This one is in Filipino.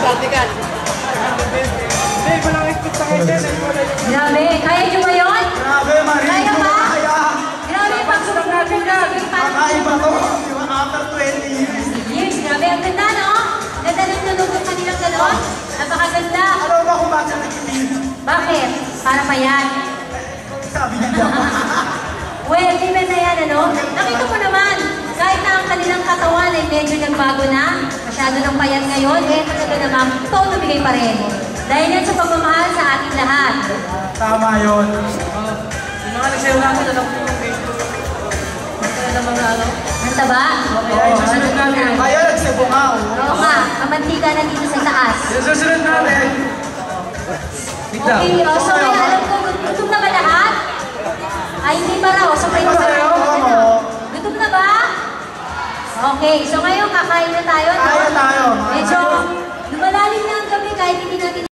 Practical. Grabe, kaya nyo ba yun? Grabe, Marie. Kaya ba? Grabe, pagsunod natin na. Kakaiba to. After 20 years. Years, grabe. Ang ganda, no? Ganda ng tulog ng kanilang ganon. Napakaganda. Alam ba kung bakit nagkitin? Bakit? Para pa yan. Sabi niya daw. Well, given na yan, ano? Nakita mo naman, kahit na ang kanilang katawan ay medyo nagbago na, masyado ng payat ngayon, eh talaga naman, todo bigay pa rin. Dahil yan sa pagmamahal sa ating lahat. Tama yun. Yung mga nagsayo natin, alam ko yung Facebook. Basta na mga ano. Ang taba? Kaya susunod namin. Kaya nagsibungaw. Oo nga, mamantika na dito sa taas. Yung susunod namin. Okay, so may alam ko, gutom na ba lahat? Ay, hindi ba raw? So may gutom na ba? Okay, so ngayon kakain na tayo. Kaya tayo. Medyo lumalalim na ang gabi kahit hindi natin